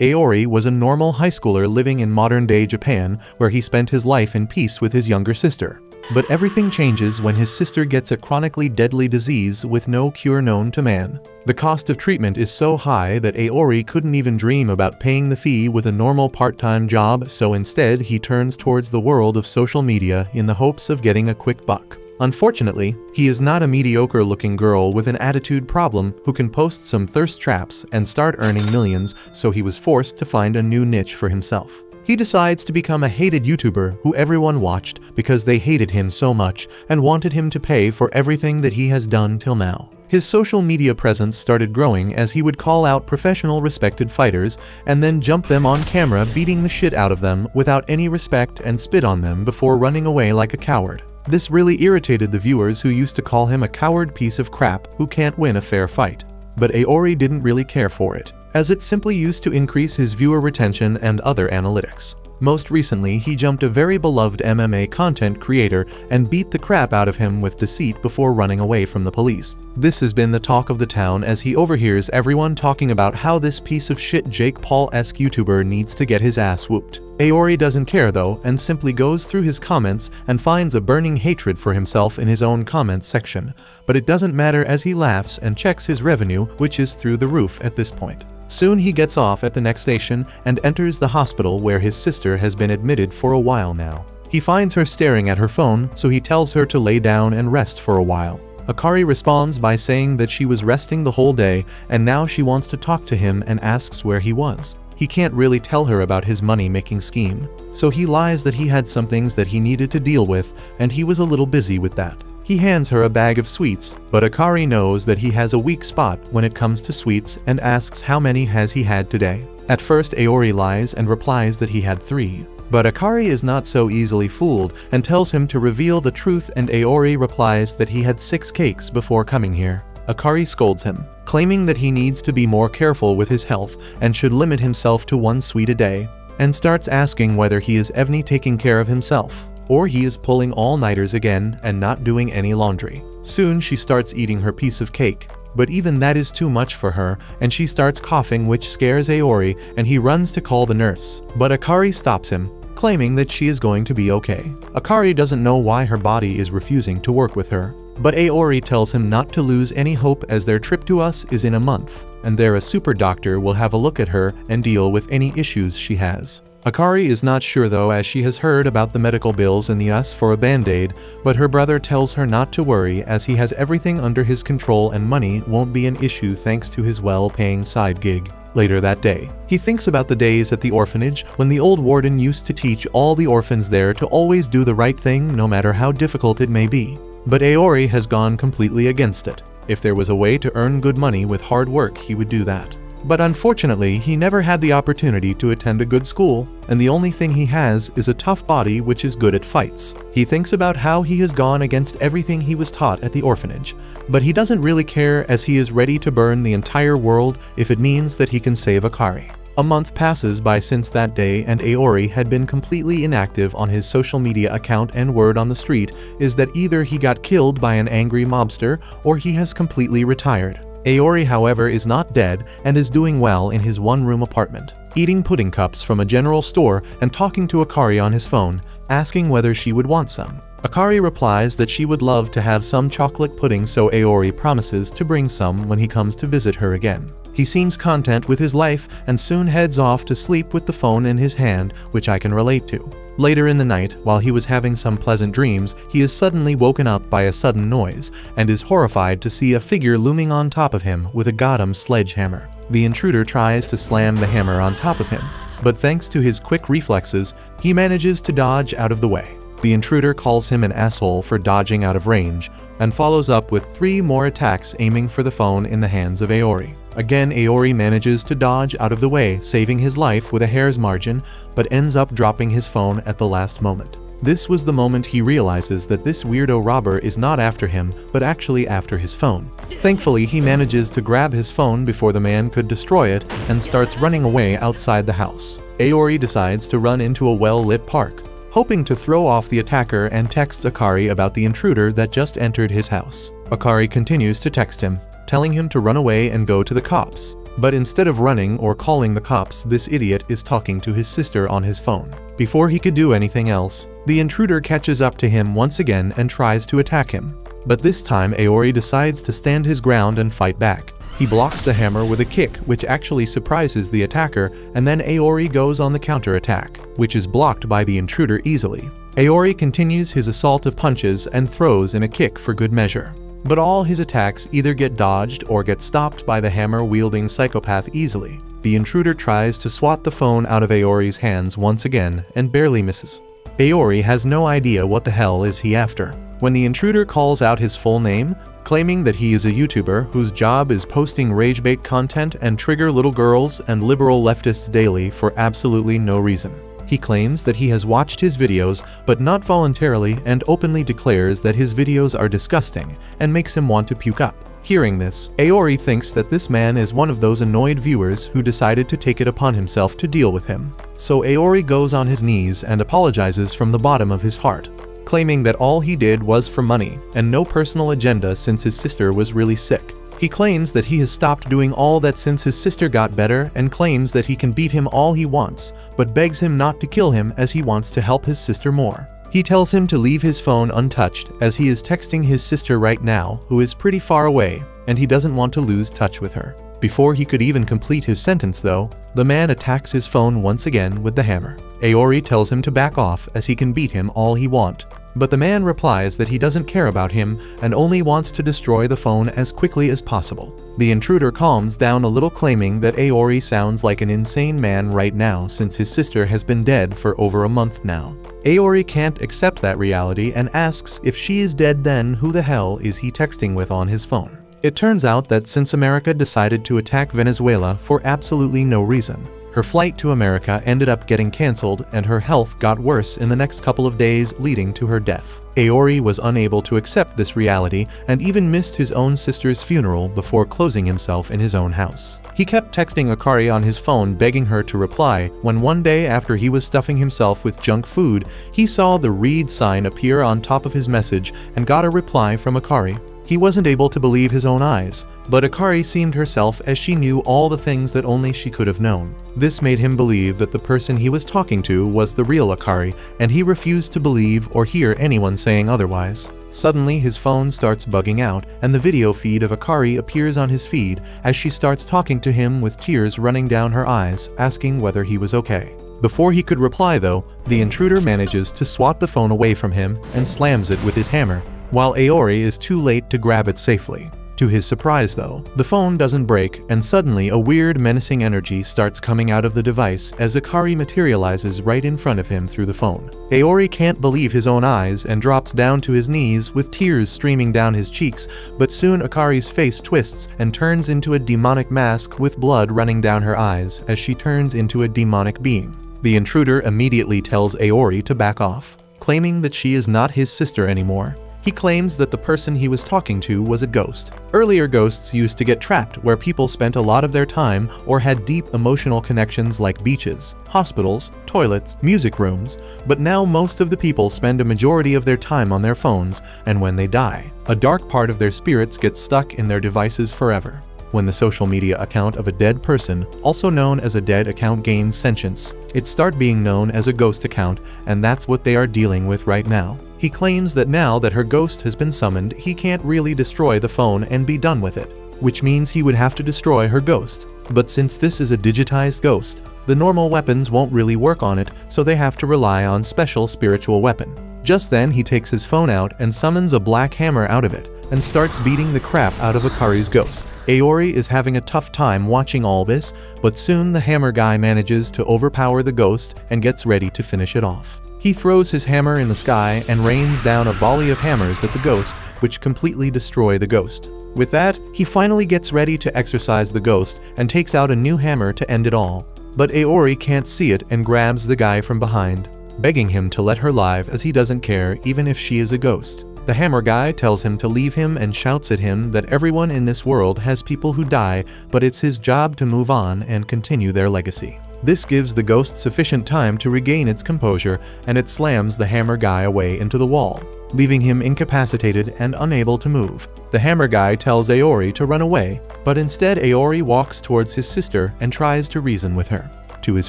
Aori was a normal high schooler living in modern-day Japan, where he spent his life in peace with his younger sister. But everything changes when his sister gets a chronically deadly disease with no cure known to man. The cost of treatment is so high that Aori couldn't even dream about paying the fee with a normal part-time job, so instead he turns towards the world of social media in the hopes of getting a quick buck. Unfortunately, he is not a mediocre-looking girl with an attitude problem who can post some thirst traps and start earning millions, so he was forced to find a new niche for himself. He decides to become a hated YouTuber who everyone watched because they hated him so much and wanted him to pay for everything that he has done till now. His social media presence started growing as he would call out professional respected fighters and then jump them on camera, beating the shit out of them without any respect, and spit on them before running away like a coward. This really irritated the viewers, who used to call him a coward piece of crap who can't win a fair fight. But Aori didn't really care for it, as it simply used to increase his viewer retention and other analytics. Most recently, he jumped a very beloved MMA content creator and beat the crap out of him with deceit before running away from the police. This has been the talk of the town as he overhears everyone talking about how this piece of shit Jake Paul-esque YouTuber needs to get his ass whooped. Aori doesn't care though, and simply goes through his comments and finds a burning hatred for himself in his own comments section. But it doesn't matter as he laughs and checks his revenue, which is through the roof at this point. Soon he gets off at the next station and enters the hospital where his sister has been admitted for a while now. He finds her staring at her phone, so he tells her to lay down and rest for a while. Akari responds by saying that she was resting the whole day and now she wants to talk to him and asks where he was. He can't really tell her about his money-making scheme, so he lies that he had some things that he needed to deal with and he was a little busy with that. He hands her a bag of sweets, but Akari knows that he has a weak spot when it comes to sweets and asks how many has he had today. At first Aori lies and replies that he had 3. But Akari is not so easily fooled and tells him to reveal the truth, and Aori replies that he had 6 cakes before coming here. Akari scolds him, claiming that he needs to be more careful with his health and should limit himself to 1 sweet a day, and starts asking whether he is ever taking care of himself, or he is pulling all-nighters again and not doing any laundry. Soon she starts eating her piece of cake, but even that is too much for her and she starts coughing, which scares Aori and he runs to call the nurse. But Akari stops him, claiming that she is going to be okay. Akari doesn't know why her body is refusing to work with her, but Aori tells him not to lose any hope as their trip to us is in a month, and there a super doctor will have a look at her and deal with any issues she has. Akari is not sure though, as she has heard about the medical bills in the US for a band-aid, but her brother tells her not to worry as he has everything under his control and money won't be an issue thanks to his well-paying side gig. Later that day, he thinks about the days at the orphanage when the old warden used to teach all the orphans there to always do the right thing no matter how difficult it may be. But Aori has gone completely against it. If there was a way to earn good money with hard work, he would do that. But unfortunately, he never had the opportunity to attend a good school, and the only thing he has is a tough body which is good at fights. He thinks about how he has gone against everything he was taught at the orphanage, but he doesn't really care as he is ready to burn the entire world if it means that he can save Akari. A month passes by since that day and Aori had been completely inactive on his social media account, and word on the street is that either he got killed by an angry mobster or he has completely retired. Aori, however, is not dead and is doing well in his one-room apartment, eating pudding cups from a general store and talking to Akari on his phone, asking whether she would want some. Akari replies that she would love to have some chocolate pudding, so Aori promises to bring some when he comes to visit her again. He seems content with his life and soon heads off to sleep with the phone in his hand, which I can relate to. Later in the night, while he was having some pleasant dreams, he is suddenly woken up by a sudden noise and is horrified to see a figure looming on top of him with a goddamn sledgehammer. The intruder tries to slam the hammer on top of him, but thanks to his quick reflexes, he manages to dodge out of the way. The intruder calls him an asshole for dodging out of range, and follows up with 3 more attacks aiming for the phone in the hands of Aori. Again, Aori manages to dodge out of the way, saving his life with a hair's margin, but ends up dropping his phone at the last moment. This was the moment he realizes that this weirdo robber is not after him, but actually after his phone. Thankfully, he manages to grab his phone before the man could destroy it and starts running away outside the house. Aori decides to run into a well-lit park, hoping to throw off the attacker, and texts Akari about the intruder that just entered his house. Akari continues to text him, telling him to run away and go to the cops. But instead of running or calling the cops, this idiot is talking to his sister on his phone. Before he could do anything else, the intruder catches up to him once again and tries to attack him. But this time Aori decides to stand his ground and fight back. He blocks the hammer with a kick, which actually surprises the attacker, and then Aori goes on the counter-attack, which is blocked by the intruder easily. Aori continues his assault of punches and throws in a kick for good measure. But all his attacks either get dodged or get stopped by the hammer-wielding psychopath easily. The intruder tries to swat the phone out of Aori's hands once again and barely misses. Aori has no idea what the hell is he after. When the intruder calls out his full name, claiming that he is a YouTuber whose job is posting rage-bait content and trigger little girls and liberal leftists daily for absolutely no reason. He claims that he has watched his videos, but not voluntarily, and openly declares that his videos are disgusting and makes him want to puke up. Hearing this, Aori thinks that this man is one of those annoyed viewers who decided to take it upon himself to deal with him. So Aori goes on his knees and apologizes from the bottom of his heart, claiming that all he did was for money and no personal agenda since his sister was really sick. He claims that he has stopped doing all that since his sister got better and claims that he can beat him all he wants, but begs him not to kill him as he wants to help his sister more. He tells him to leave his phone untouched as he is texting his sister right now, who is pretty far away, and he doesn't want to lose touch with her. Before he could even complete his sentence though, the man attacks his phone once again with the hammer. Aori tells him to back off as he can beat him all he wants. But the man replies that he doesn't care about him and only wants to destroy the phone as quickly as possible. The intruder calms down a little, claiming that Aori sounds like an insane man right now since his sister has been dead for over a month now. Aori can't accept that reality and asks if she is dead, then who the hell is he texting with on his phone? It turns out that since America decided to attack Venezuela for absolutely no reason, her flight to America ended up getting cancelled and her health got worse in the next couple of days, leading to her death. Aori was unable to accept this reality and even missed his own sister's funeral before closing himself in his own house. He kept texting Akari on his phone, begging her to reply, when one day after he was stuffing himself with junk food, he saw the read sign appear on top of his message and got a reply from Akari. He wasn't able to believe his own eyes, but Akari seemed herself as she knew all the things that only she could have known. This made him believe that the person he was talking to was the real Akari, and he refused to believe or hear anyone saying otherwise. Suddenly, his phone starts bugging out, and the video feed of Akari appears on his feed as she starts talking to him with tears running down her eyes, asking whether he was okay. Before he could reply though, the intruder manages to swat the phone away from him and slams it with his hammer, while Aori is too late to grab it safely. To his surprise though, the phone doesn't break, and suddenly a weird menacing energy starts coming out of the device as Akari materializes right in front of him through the phone. Aori can't believe his own eyes and drops down to his knees with tears streaming down his cheeks, but soon Akari's face twists and turns into a demonic mask with blood running down her eyes as she turns into a demonic being. The intruder immediately tells Aori to back off, claiming that she is not his sister anymore. He claims that the person he was talking to was a ghost. Earlier ghosts used to get trapped where people spent a lot of their time or had deep emotional connections like beaches, hospitals, toilets, music rooms, but now most of the people spend a majority of their time on their phones, and when they die, a dark part of their spirits gets stuck in their devices forever. When the social media account of a dead person, also known as a dead account, gains sentience, it starts being known as a ghost account, and that's what they are dealing with right now. He claims that now that her ghost has been summoned, he can't really destroy the phone and be done with it, which means he would have to destroy her ghost. But since this is a digitized ghost, the normal weapons won't really work on it, so they have to rely on special spiritual weapon. Just then he takes his phone out and summons a black hammer out of it, and starts beating the crap out of Akari's ghost. Aori is having a tough time watching all this, but soon the hammer guy manages to overpower the ghost and gets ready to finish it off. He throws his hammer in the sky and rains down a volley of hammers at the ghost, which completely destroy the ghost. With that, he finally gets ready to exorcise the ghost and takes out a new hammer to end it all. But Aori can't see it and grabs the guy from behind, begging him to let her live as he doesn't care even if she is a ghost. The hammer guy tells him to leave him and shouts at him that everyone in this world has people who die, but it's his job to move on and continue their legacy. This gives the ghost sufficient time to regain its composure, and it slams the hammer guy away into the wall, leaving him incapacitated and unable to move. The hammer guy tells Aori to run away, but instead Aori walks towards his sister and tries to reason with her. To his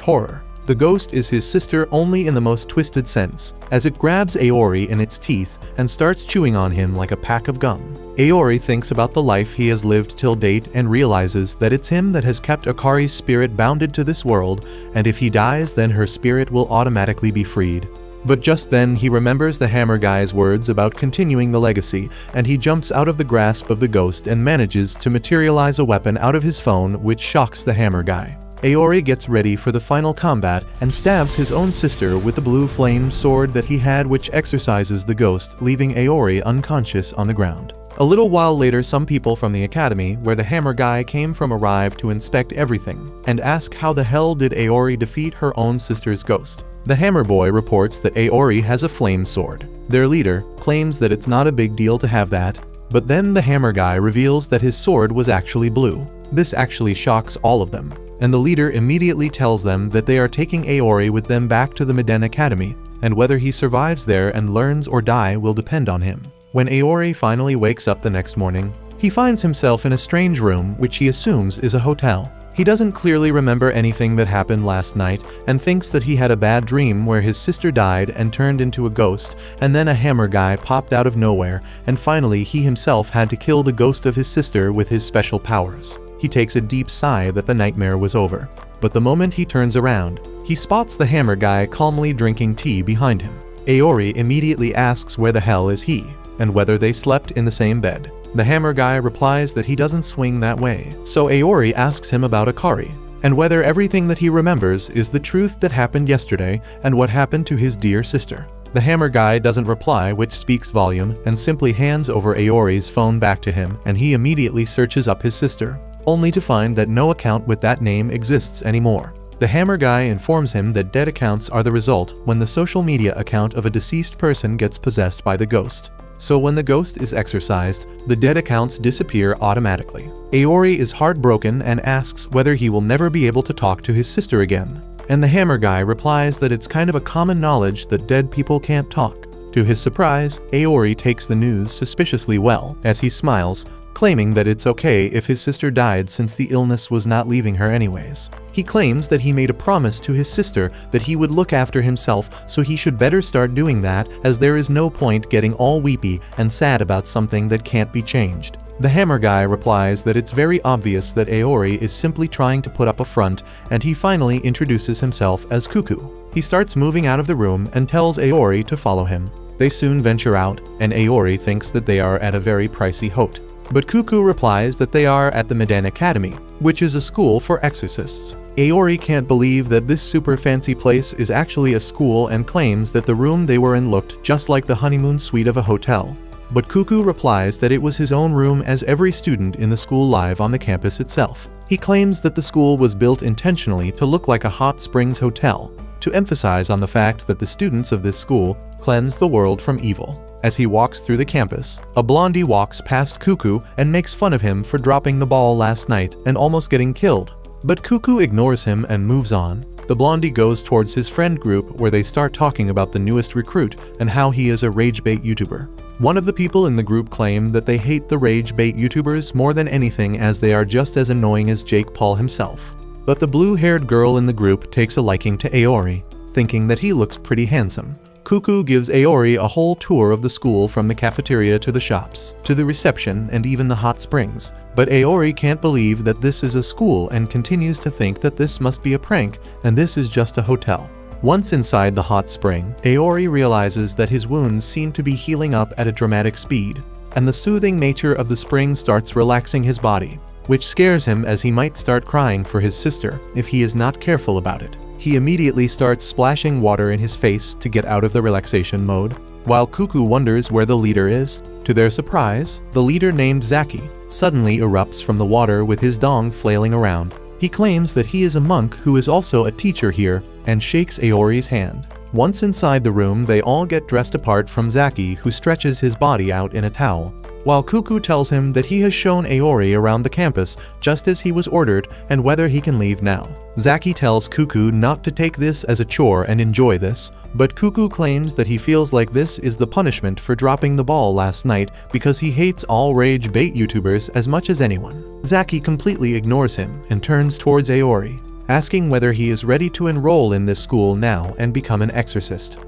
horror, the ghost is his sister only in the most twisted sense, as it grabs Aori in its teeth and starts chewing on him like a pack of gum. Aori thinks about the life he has lived till date and realizes that it's him that has kept Akari's spirit bounded to this world, and if he dies then her spirit will automatically be freed. But just then he remembers the hammer guy's words about continuing the legacy, and he jumps out of the grasp of the ghost and manages to materialize a weapon out of his phone, which shocks the hammer guy. Aori gets ready for the final combat and stabs his own sister with the blue flame sword that he had, which exorcises the ghost, leaving Aori unconscious on the ground. A little while later, some people from the academy where the hammer guy came from arrive to inspect everything and ask how the hell did Aori defeat her own sister's ghost. The hammer boy reports that Aori has a flame sword. Their leader claims that it's not a big deal to have that, but then the hammer guy reveals that his sword was actually blue. This actually shocks all of them, and the leader immediately tells them that they are taking Aori with them back to the Miden Academy, and whether he survives there and learns or die will depend on him. When Aori finally wakes up the next morning, he finds himself in a strange room which he assumes is a hotel. He doesn't clearly remember anything that happened last night and thinks that he had a bad dream where his sister died and turned into a ghost, and then a hammer guy popped out of nowhere, and finally he himself had to kill the ghost of his sister with his special powers. He takes a deep sigh that the nightmare was over. But the moment he turns around, he spots the hammer guy calmly drinking tea behind him. Aori immediately asks where the hell is he, and whether they slept in the same bed. The hammer guy replies that he doesn't swing that way. So Aori asks him about Akari, and whether everything that he remembers is the truth that happened yesterday and what happened to his dear sister. The hammer guy doesn't reply, which speaks volume, and simply hands over Aori's phone back to him, and he immediately searches up his sister, only to find that no account with that name exists anymore. The hammer guy informs him that dead accounts are the result when the social media account of a deceased person gets possessed by the ghost. So when the ghost is exorcised, the dead accounts disappear automatically. Aori is heartbroken and asks whether he will never be able to talk to his sister again. And the hammer guy replies that it's kind of a common knowledge that dead people can't talk. To his surprise, Aori takes the news suspiciously well, as he smiles, claiming that it's okay if his sister died since the illness was not leaving her anyways. He claims that he made a promise to his sister that he would look after himself, so he should better start doing that, as there is no point getting all weepy and sad about something that can't be changed. The hammer guy replies that it's very obvious that Aori is simply trying to put up a front, and he finally introduces himself as Cuckoo. He starts moving out of the room and tells Aori to follow him. They soon venture out, and Aori thinks that they are at a very pricey hotel. But Cuckoo replies that they are at the Miden Academy, which is a school for exorcists. Aori can't believe that this super fancy place is actually a school and claims that the room they were in looked just like the honeymoon suite of a hotel. But Cuckoo replies that it was his own room, as every student in the school live on the campus itself. He claims that the school was built intentionally to look like a hot springs hotel, to emphasize on the fact that the students of this school cleanse the world from evil. As he walks through the campus, a blondie walks past Cuckoo and makes fun of him for dropping the ball last night and almost getting killed. But Cuckoo ignores him and moves on. The blondie goes towards his friend group, where they start talking about the newest recruit and how he is a rage bait YouTuber. One of the people in the group claim that they hate the rage bait YouTubers more than anything, as they are just as annoying as Jake Paul himself. But the blue-haired girl in the group takes a liking to Aori, thinking that he looks pretty handsome. Cuckoo gives Aori a whole tour of the school, from the cafeteria to the shops, to the reception and even the hot springs. But Aori can't believe that this is a school and continues to think that this must be a prank and this is just a hotel. Once inside the hot spring, Aori realizes that his wounds seem to be healing up at a dramatic speed, and the soothing nature of the spring starts relaxing his body, which scares him, as he might start crying for his sister if he is not careful about it. He immediately starts splashing water in his face to get out of the relaxation mode, while Cuckoo wonders where the leader is. To their surprise, the leader, named Zaki, suddenly erupts from the water with his dong flailing around. He claims that he is a monk who is also a teacher here, and shakes Aori's hand. Once inside the room, they all get dressed apart from Zaki, who stretches his body out in a towel, while Cuckoo tells him that he has shown Aori around the campus just as he was ordered and whether he can leave now. Zaki tells Cuckoo not to take this as a chore and enjoy this, but Cuckoo claims that he feels like this is the punishment for dropping the ball last night because he hates all rage bait YouTubers as much as anyone. Zaki completely ignores him and turns towards Aori, asking whether he is ready to enroll in this school now and become an exorcist.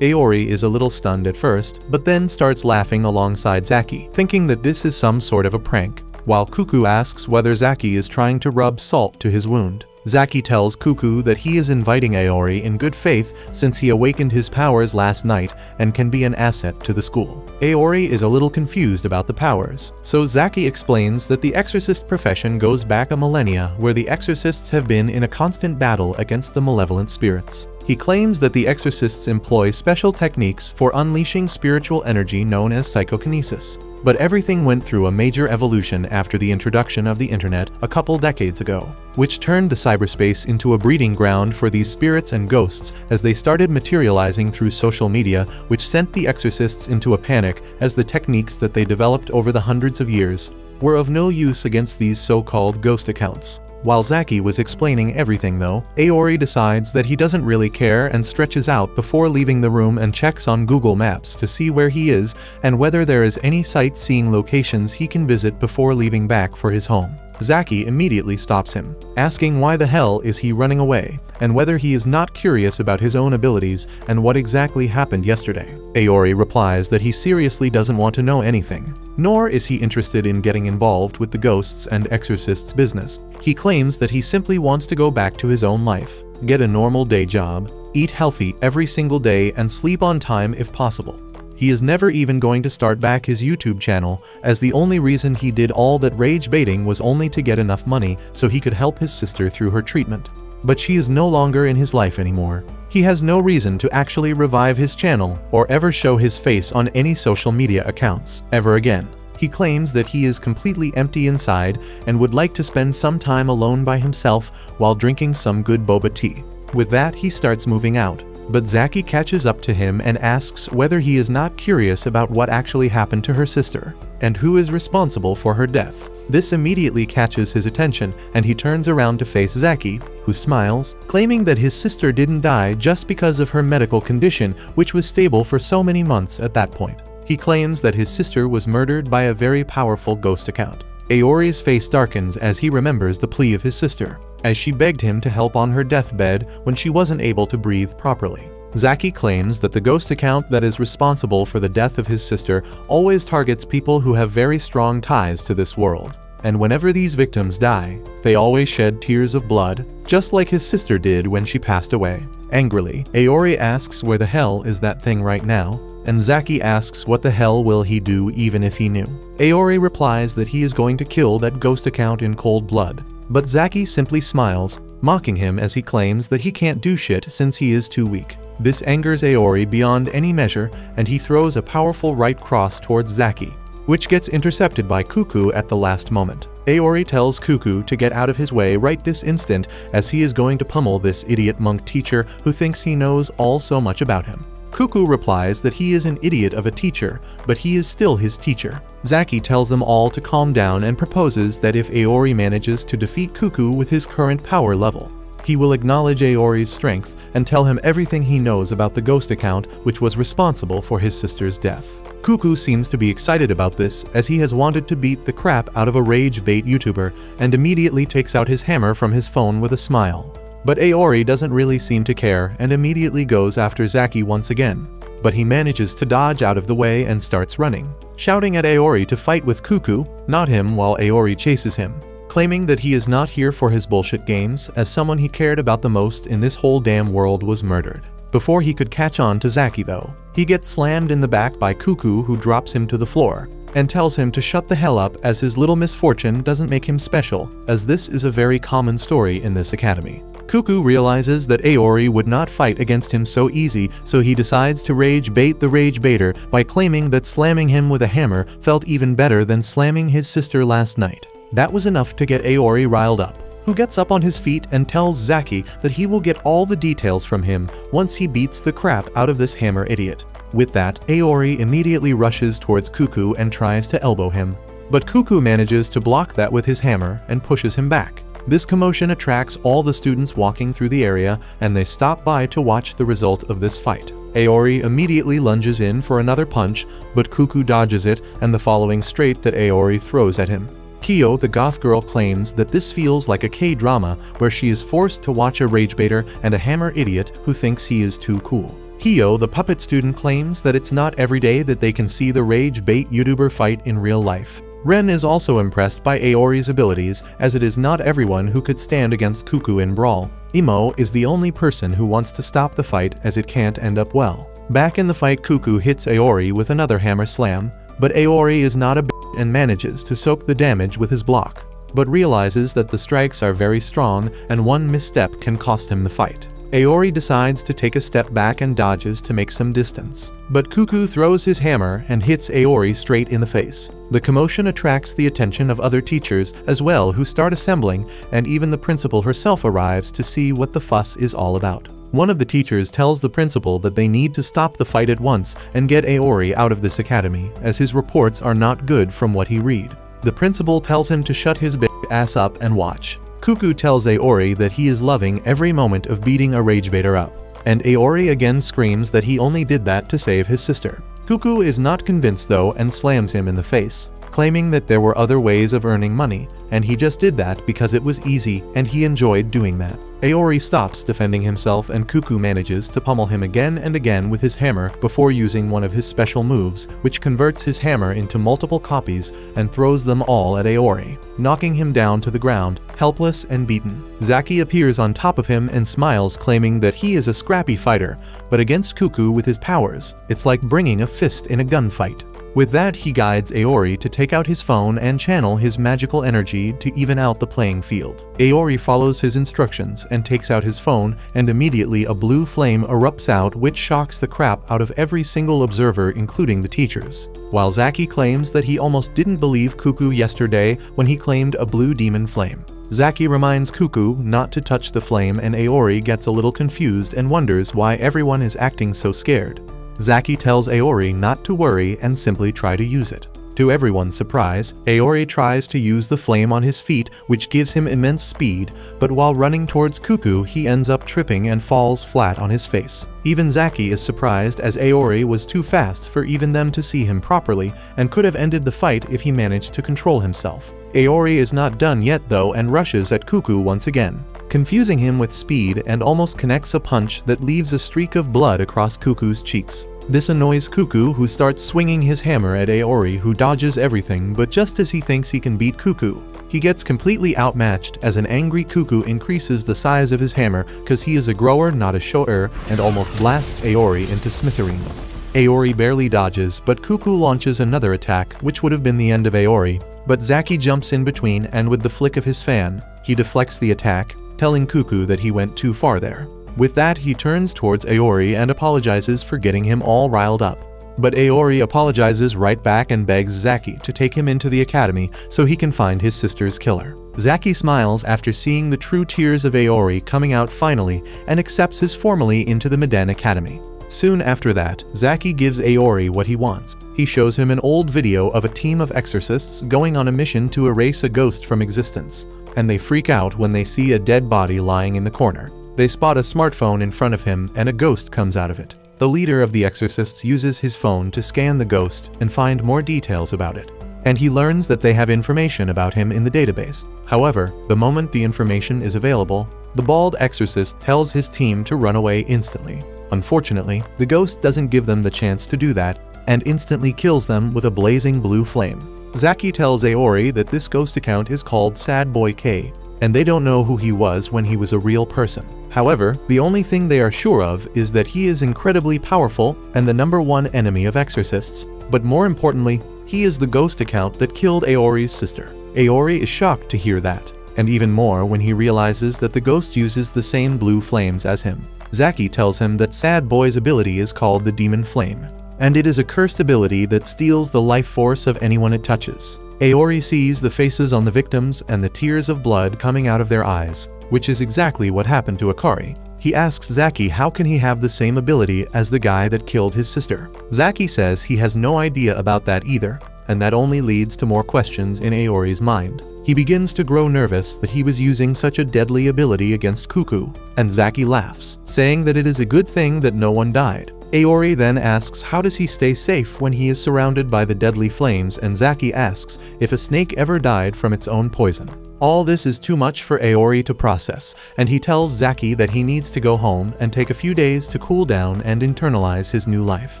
Aori is a little stunned at first, but then starts laughing alongside Zaki, thinking that this is some sort of a prank, while Cuckoo asks whether Zaki is trying to rub salt to his wound. Zaki tells Cuckoo that he is inviting Aori in good faith since he awakened his powers last night and can be an asset to the school. Aori is a little confused about the powers, so Zaki explains that the exorcist profession goes back a millennia where the exorcists have been in a constant battle against the malevolent spirits. He claims that the exorcists employ special techniques for unleashing spiritual energy known as psychokinesis. But everything went through a major evolution after the introduction of the internet a couple decades ago, which turned the cyberspace into a breeding ground for these spirits and ghosts as they started materializing through social media, which sent the exorcists into a panic as the techniques that they developed over the hundreds of years were of no use against these so-called ghost accounts. While Zaki was explaining everything though, Aori decides that he doesn't really care and stretches out before leaving the room and checks on Google Maps to see where he is and whether there is any sightseeing locations he can visit before leaving back for his home. Zaki immediately stops him, asking why the hell is he running away, and whether he is not curious about his own abilities and what exactly happened yesterday. Aori replies that he seriously doesn't want to know anything, nor is he interested in getting involved with the ghosts and exorcists business. He claims that he simply wants to go back to his own life, get a normal day job, eat healthy every single day and sleep on time if possible. He is never even going to start back his YouTube channel, as the only reason he did all that rage baiting was only to get enough money so he could help his sister through her treatment. But she is no longer in his life anymore. He has no reason to actually revive his channel or ever show his face on any social media accounts ever again. He claims that he is completely empty inside and would like to spend some time alone by himself while drinking some good boba tea. With that, he starts moving out. But Zaki catches up to him and asks whether he is not curious about what actually happened to her sister, and who is responsible for her death. This immediately catches his attention, and he turns around to face Zaki, who smiles, claiming that his sister didn't die just because of her medical condition, which was stable for so many months at that point. He claims that his sister was murdered by a very powerful ghost account. Aori's face darkens as he remembers the plea of his sister, as she begged him to help on her deathbed when she wasn't able to breathe properly. Zaki claims that the ghost account that is responsible for the death of his sister always targets people who have very strong ties to this world. And whenever these victims die, they always shed tears of blood, just like his sister did when she passed away. Angrily, Aori asks where the hell is that thing right now, and Zaki asks what the hell will he do even if he knew. Aori replies that he is going to kill that ghost account in cold blood, but Zaki simply smiles, mocking him as he claims that he can't do shit since he is too weak. This angers Aori beyond any measure, and he throws a powerful right cross towards Zaki, which gets intercepted by Cuckoo at the last moment. Aori tells Cuckoo to get out of his way right this instant, as he is going to pummel this idiot monk teacher who thinks he knows all so much about him. Cuckoo replies that he is an idiot of a teacher, but he is still his teacher. Zaki tells them all to calm down and proposes that if Aori manages to defeat Cuckoo with his current power level, he will acknowledge Aori's strength and tell him everything he knows about the ghost account which was responsible for his sister's death. Cuckoo seems to be excited about this, as he has wanted to beat the crap out of a rage bait YouTuber, and immediately takes out his hammer from his phone with a smile. But Aori doesn't really seem to care and immediately goes after Zaki once again. But he manages to dodge out of the way and starts running, shouting at Aori to fight with Cuckoo, not him, while Aori chases him, claiming that he is not here for his bullshit games, as someone he cared about the most in this whole damn world was murdered. Before he could catch on to Zaki though, he gets slammed in the back by Cuckoo, who drops him to the floor and tells him to shut the hell up, as his little misfortune doesn't make him special, as this is a very common story in this academy. Cuckoo realizes that Aori would not fight against him so easy, so he decides to rage bait the rage baiter by claiming that slamming him with a hammer felt even better than slamming his sister last night. That was enough to get Aori riled up, who gets up on his feet and tells Zaki that he will get all the details from him once he beats the crap out of this hammer idiot. With that, Aori immediately rushes towards Cuckoo and tries to elbow him, but Cuckoo manages to block that with his hammer and pushes him back. This commotion attracts all the students walking through the area, and they stop by to watch the result of this fight. Aori immediately lunges in for another punch, but Cuckoo dodges it and the following straight that Aori throws at him. Kyo, the goth girl, claims that this feels like a K-drama where she is forced to watch a ragebaiter and a hammer idiot who thinks he is too cool. Hio, the puppet student, claims that it's not every day that they can see the rage bait YouTuber fight in real life. Ren is also impressed by Aori's abilities, as it is not everyone who could stand against Cuckoo in Brawl. Imo is the only person who wants to stop the fight, as it can't end up well. Back in the fight, Cuckoo hits Aori with another hammer slam, but Aori is not a bitch and manages to soak the damage with his block, but realizes that the strikes are very strong and one misstep can cost him the fight. Aori decides to take a step back and dodges to make some distance, but Cuckoo throws his hammer and hits Aori straight in the face. The commotion attracts the attention of other teachers as well, who start assembling, and even the principal herself arrives to see what the fuss is all about. One of the teachers tells the principal that they need to stop the fight at once and get Aori out of this academy, as his reports are not good from what he read. The principal tells him to shut his bitch ass up and watch. Cuckoo tells Aori that he is loving every moment of beating a ragebaiter up, and Aori again screams that he only did that to save his sister. Cuckoo is not convinced though and slams him in the face, claiming that there were other ways of earning money, and he just did that because it was easy and he enjoyed doing that. Aori stops defending himself and Cuckoo manages to pummel him again and again with his hammer before using one of his special moves, which converts his hammer into multiple copies and throws them all at Aori, knocking him down to the ground, helpless and beaten. Zaki appears on top of him and smiles, claiming that he is a scrappy fighter, but against Cuckoo with his powers, it's like bringing a fist in a gunfight. With that, he guides Aori to take out his phone and channel his magical energy to even out the playing field. Aori follows his instructions and takes out his phone, and immediately a blue flame erupts out, which shocks the crap out of every single observer, including the teachers. While Zaki claims that he almost didn't believe Cuckoo yesterday when he claimed a blue demon flame. Zaki reminds Cuckoo not to touch the flame, and Aori gets a little confused and wonders why everyone is acting so scared. Zaki tells Aori not to worry and simply try to use it. To everyone's surprise, Aori tries to use the flame on his feet, which gives him immense speed, but while running towards Cuckoo, he ends up tripping and falls flat on his face. Even Zaki is surprised, as Aori was too fast for even them to see him properly and could have ended the fight if he managed to control himself. Aori is not done yet though and rushes at Cuckoo once again, confusing him with speed, and almost connects a punch that leaves a streak of blood across Cuckoo's cheeks. This annoys Cuckoo, who starts swinging his hammer at Aori, who dodges everything, but just as he thinks he can beat Cuckoo, he gets completely outmatched, as an angry Cuckoo increases the size of his hammer because he is a grower not a shower, and almost blasts Aori into smithereens. Aori barely dodges, but Cuckoo launches another attack, which would have been the end of Aori, but Zaki jumps in between, and with the flick of his fan, he deflects the attack, telling Cuckoo that he went too far there. With that, he turns towards Aori and apologizes for getting him all riled up. But Aori apologizes right back and begs Zaki to take him into the academy so he can find his sister's killer. Zaki smiles after seeing the true tears of Aori coming out finally and accepts his formally into the Miden Academy. Soon after that, Zaki gives Aori what he wants. He shows him an old video of a team of exorcists going on a mission to erase a ghost from existence, and they freak out when they see a dead body lying in the corner. They spot a smartphone in front of him and a ghost comes out of it. The leader of the exorcists uses his phone to scan the ghost and find more details about it, and he learns that they have information about him in the database. However, the moment the information is available, the bald exorcist tells his team to run away instantly. Unfortunately, the ghost doesn't give them the chance to do that and instantly kills them with a blazing blue flame. Zaki tells Aori that this ghost account is called Sad Boy K, and they don't know who he was when he was a real person. However, the only thing they are sure of is that he is incredibly powerful and the #1 enemy of exorcists. But more importantly, he is the ghost account that killed Aori's sister. Aori is shocked to hear that, and even more when he realizes that the ghost uses the same blue flames as him. Zaki tells him that Sad Boy's ability is called the Demon Flame, and it is a cursed ability that steals the life force of anyone it touches. Aori sees the faces on the victims and the tears of blood coming out of their eyes, which is exactly what happened to Akari. He asks Zaki how can he have the same ability as the guy that killed his sister. Zaki says he has no idea about that either, and that only leads to more questions in Aori's mind. He He begins to grow nervous that he was using such a deadly ability against Cuckoo, and Zaki laughs, saying that it is a good thing that no one died. Aori then asks how does he stay safe when he is surrounded by the deadly flames, and Zaki asks if a snake ever died from its own poison. All this is too much for Aori to process, and he tells Zaki that he needs to go home and take a few days to cool down and internalize his new life.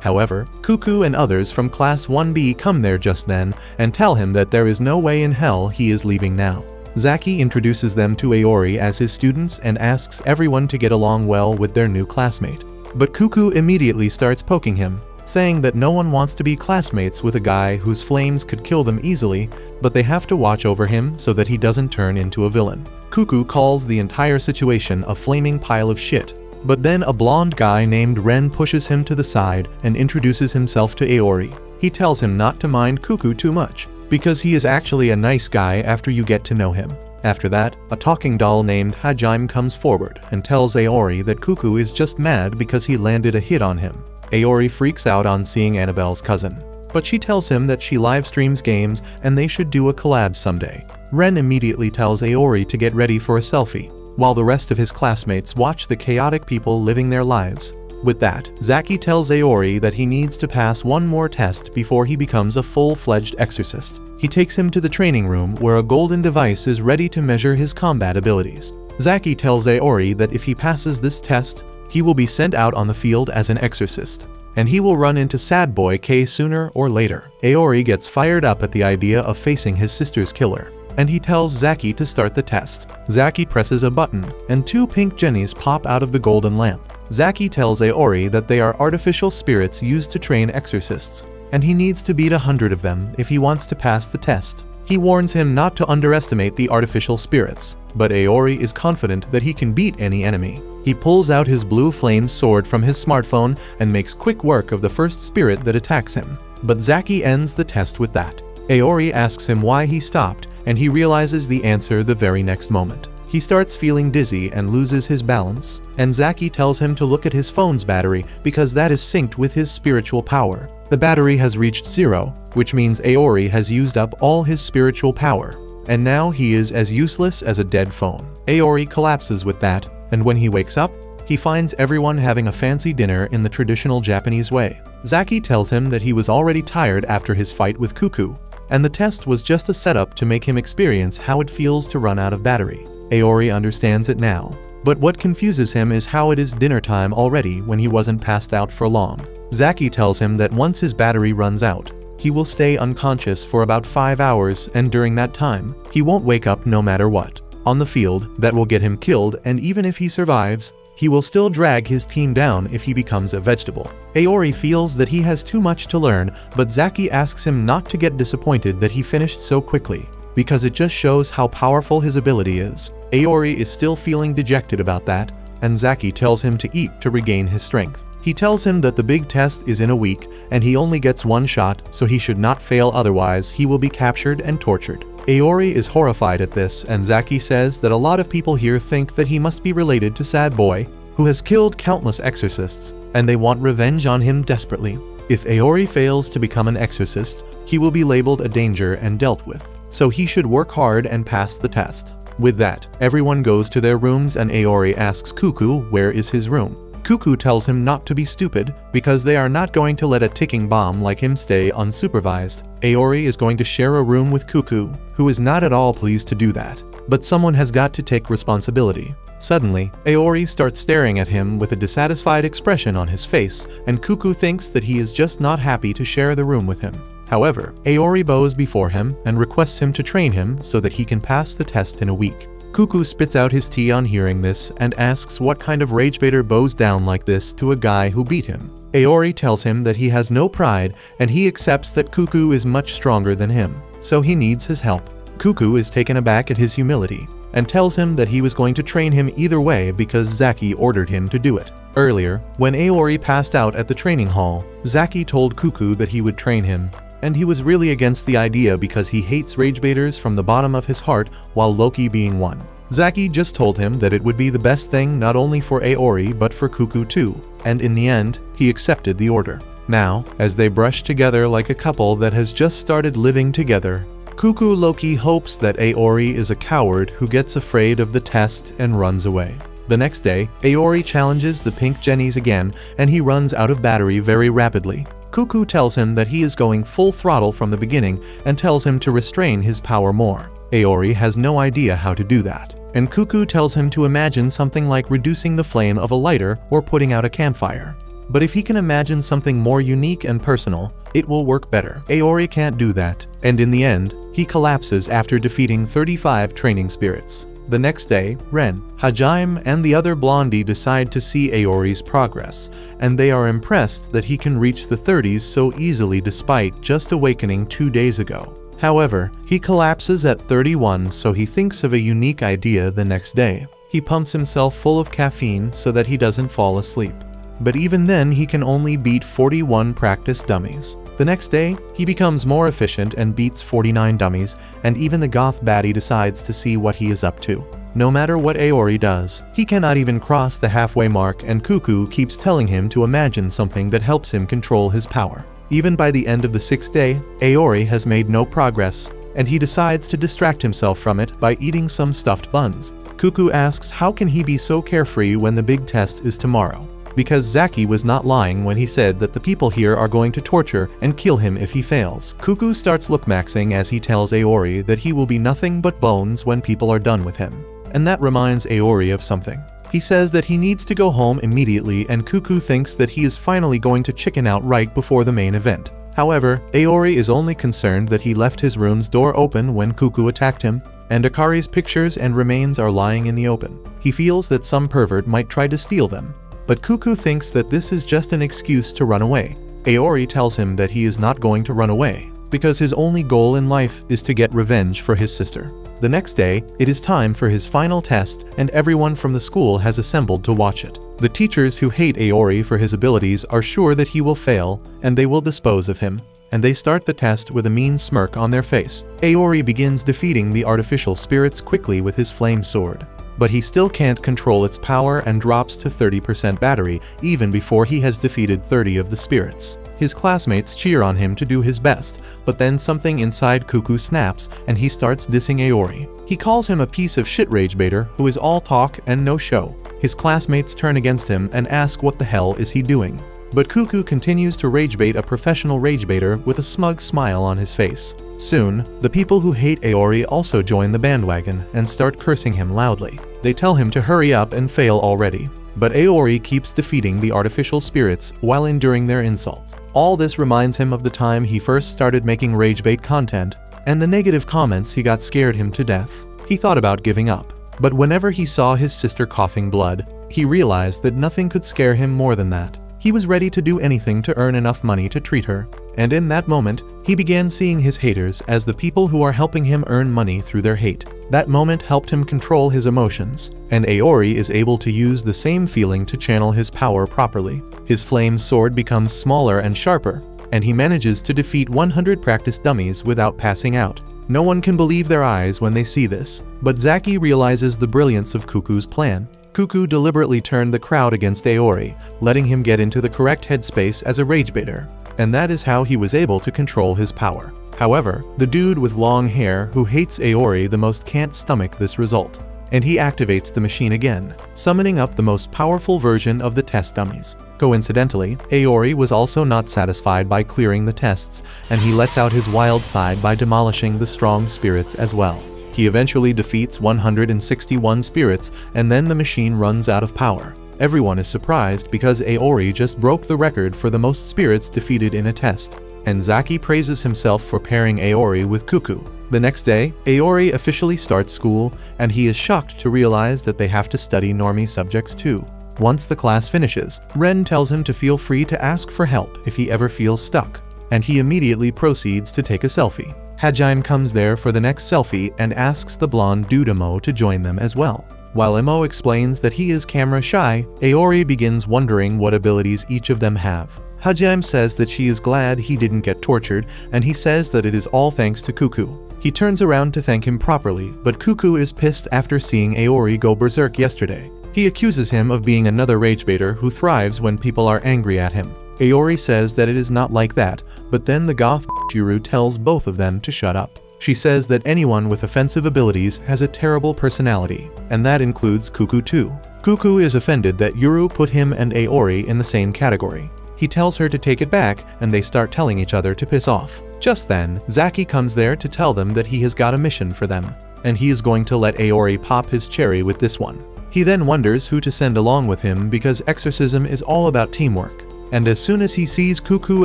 However, Cuckoo and others from Class 1B come there just then and tell him that there is no way in hell he is leaving now. Zaki introduces them to Aori as his students and asks everyone to get along well with their new classmate. But Cuckoo immediately starts poking him, saying that no one wants to be classmates with a guy whose flames could kill them easily, but they have to watch over him so that he doesn't turn into a villain. Cuckoo calls the entire situation a flaming pile of shit, but then a blonde guy named Ren pushes him to the side and introduces himself to Aori. He tells him not to mind Cuckoo too much, because he is actually a nice guy after you get to know him. After that, a talking doll named Hajime comes forward and tells Aori that Cuckoo is just mad because he landed a hit on him. Aori freaks out on seeing Annabelle's cousin, but she tells him that she live streams games and they should do a collab someday. Ren immediately tells Aori to get ready for a selfie, while the rest of his classmates watch the chaotic people living their lives. With that, Zaki tells Aori that he needs to pass one more test before he becomes a full-fledged exorcist. He takes him to the training room where a golden device is ready to measure his combat abilities. Zaki tells Aori that if he passes this test, he will be sent out on the field as an exorcist, and he will run into Sad Boy K sooner or later. Aori gets fired up at the idea of facing his sister's killer, and he tells Zaki to start the test. Zaki presses a button, and two pink jennies pop out of the golden lamp. Zaki tells Aori that they are artificial spirits used to train exorcists, and he needs to beat 100 of them if he wants to pass the test. He warns him not to underestimate the artificial spirits, but Aori is confident that he can beat any enemy. He pulls out his blue flame sword from his smartphone and makes quick work of the first spirit that attacks him. But Zaki ends the test with that. Aori asks him why he stopped, and he realizes the answer the very next moment. He starts feeling dizzy and loses his balance, and Zaki tells him to look at his phone's battery because that is synced with his spiritual power. The battery has reached 0, which means Aori has used up all his spiritual power, and now he is as useless as a dead phone. Aori collapses with that, and when he wakes up, he finds everyone having a fancy dinner in the traditional Japanese way. Zaki tells him that he was already tired after his fight with Cuckoo, and the test was just a setup to make him experience how it feels to run out of battery. Aori understands it now, but what confuses him is how it is dinner time already when he wasn't passed out for long. Zaki tells him that once his battery runs out, he will stay unconscious for about 5 hours, and during that time, he won't wake up no matter what. On the field, that will get him killed, and even if he survives, he will still drag his team down if he becomes a vegetable. Aori feels that he has too much to learn, but Zaki asks him not to get disappointed that he finished so quickly, because it just shows how powerful his ability is. Aori is still feeling dejected about that, and Zaki tells him to eat to regain his strength. He tells him that the big test is in a week, and he only gets one shot, so he should not fail, otherwise he will be captured and tortured. Aori is horrified at this, and Zaki says that a lot of people here think that he must be related to Sad Boy, who has killed countless exorcists, and they want revenge on him desperately. If Aori fails to become an exorcist, he will be labeled a danger and dealt with, so he should work hard and pass the test. With that, everyone goes to their rooms, and Aori asks Cuckoo where is his room. Cuckoo tells him not to be stupid because they are not going to let a ticking bomb like him stay unsupervised. Aori is going to share a room with Cuckoo, who is not at all pleased to do that, but someone has got to take responsibility. Suddenly, Aori starts staring at him with a dissatisfied expression on his face, and Cuckoo thinks that he is just not happy to share the room with him. However, Aori bows before him and requests him to train him so that he can pass the test in a week. Cuckoo spits out his tea on hearing this and asks what kind of ragebaiter bows down like this to a guy who beat him. Aori tells him that he has no pride and he accepts that Cuckoo is much stronger than him, so he needs his help. Cuckoo is taken aback at his humility and tells him that he was going to train him either way because Zaki ordered him to do it. Earlier, when Aori passed out at the training hall, Zaki told Cuckoo that he would train him, and he was really against the idea because he hates ragebaiters from the bottom of his heart, while Loki being one. Zaki just told him that it would be the best thing not only for Aori but for Cuckoo too, and in the end, he accepted the order. Now, as they brush together like a couple that has just started living together, Cuckoo Loki hopes that Aori is a coward who gets afraid of the test and runs away. The next day, Aori challenges the pink Jennies again and he runs out of battery very rapidly. Cuckoo tells him that he is going full throttle from the beginning and tells him to restrain his power more. Aori has no idea how to do that, and Cuckoo tells him to imagine something like reducing the flame of a lighter or putting out a campfire. But if he can imagine something more unique and personal, it will work better. Aori can't do that, and in the end, he collapses after defeating 35 training spirits. The next day, Ren, Hajime, and the other blondie decide to see Aori's progress, and they are impressed that he can reach the 30s so easily despite just awakening 2 days ago. However, he collapses at 31, so he thinks of a unique idea the next day. He pumps himself full of caffeine so that he doesn't fall asleep. But even then, he can only beat 41 practice dummies. The next day, he becomes more efficient and beats 49 dummies, and even the goth baddie decides to see what he is up to. No matter what Aori does, he cannot even cross the halfway mark, and Cuckoo keeps telling him to imagine something that helps him control his power. Even by the end of the 6th day, Aori has made no progress, and he decides to distract himself from it by eating some stuffed buns. Cuckoo asks how can he be so carefree when the big test is tomorrow? Because Zaki was not lying when he said that the people here are going to torture and kill him if he fails. Cuckoo starts look-maxing as he tells Aori that he will be nothing but bones when people are done with him. And that reminds Aori of something. He says that he needs to go home immediately, and Cuckoo thinks that he is finally going to chicken out right before the main event. However, Aori is only concerned that he left his room's door open when Cuckoo attacked him, and Akari's pictures and remains are lying in the open. He feels that some pervert might try to steal them. But Cuckoo thinks that this is just an excuse to run away. Aori tells him that he is not going to run away, because his only goal in life is to get revenge for his sister. The next day, it is time for his final test, and everyone from the school has assembled to watch it. The teachers who hate Aori for his abilities are sure that he will fail, and they will dispose of him. And they start the test with a mean smirk on their face. Aori begins defeating the artificial spirits quickly with his flame sword. But he still can't control its power and drops to 30% battery even before he has defeated 30 of the spirits. His classmates cheer on him to do his best, but then something inside Cuckoo snaps and he starts dissing Aori. He calls him a piece of shit ragebaiter who is all talk and no show. His classmates turn against him and ask what the hell is he doing. But Cuckoo continues to ragebait a professional ragebaiter with a smug smile on his face. Soon, the people who hate Aori also join the bandwagon and start cursing him loudly. They tell him to hurry up and fail already. But Aori keeps defeating the artificial spirits while enduring their insults. All this reminds him of the time he first started making ragebait content, and the negative comments he got scared him to death. He thought about giving up. But whenever he saw his sister coughing blood, he realized that nothing could scare him more than that. He was ready to do anything to earn enough money to treat her, and in that moment, he began seeing his haters as the people who are helping him earn money through their hate. That moment helped him control his emotions, and Aori is able to use the same feeling to channel his power properly. His flame sword becomes smaller and sharper, and he manages to defeat 100 practice dummies without passing out. No one can believe their eyes when they see this, but Zaki realizes the brilliance of Cuckoo's plan. Cuckoo deliberately turned the crowd against Aori, letting him get into the correct headspace as a ragebaiter, and that is how he was able to control his power. However, the dude with long hair who hates Aori the most can't stomach this result, and he activates the machine again, summoning up the most powerful version of the test dummies. Coincidentally, Aori was also not satisfied by clearing the tests, and he lets out his wild side by demolishing the strong spirits as well. He eventually defeats 161 spirits, and then the machine runs out of power. Everyone is surprised because Aori just broke the record for the most spirits defeated in a test, and Zaki praises himself for pairing Aori with Cuckoo. The next day, Aori officially starts school, and he is shocked to realize that they have to study normie subjects too. Once the class finishes, Ren tells him to feel free to ask for help if he ever feels stuck, and he immediately proceeds to take a selfie. Hajime comes there for the next selfie and asks the blonde dude Emo to join them as well. While Emo explains that he is camera shy, Aori begins wondering what abilities each of them have. Hajime says that she is glad he didn't get tortured, and he says that it is all thanks to Cuckoo. He turns around to thank him properly, but Cuckoo is pissed after seeing Aori go berserk yesterday. He accuses him of being another ragebaiter who thrives when people are angry at him. Aori says that it is not like that, but then the goth Juru tells both of them to shut up. She says that anyone with offensive abilities has a terrible personality, and that includes Cuckoo too. Cuckoo is offended that Yuru put him and Aori in the same category. He tells her to take it back, and they start telling each other to piss off. Just then, Zaki comes there to tell them that he has got a mission for them, and he is going to let Aori pop his cherry with this one. He then wonders who to send along with him because exorcism is all about teamwork. And as soon as he sees Cuckoo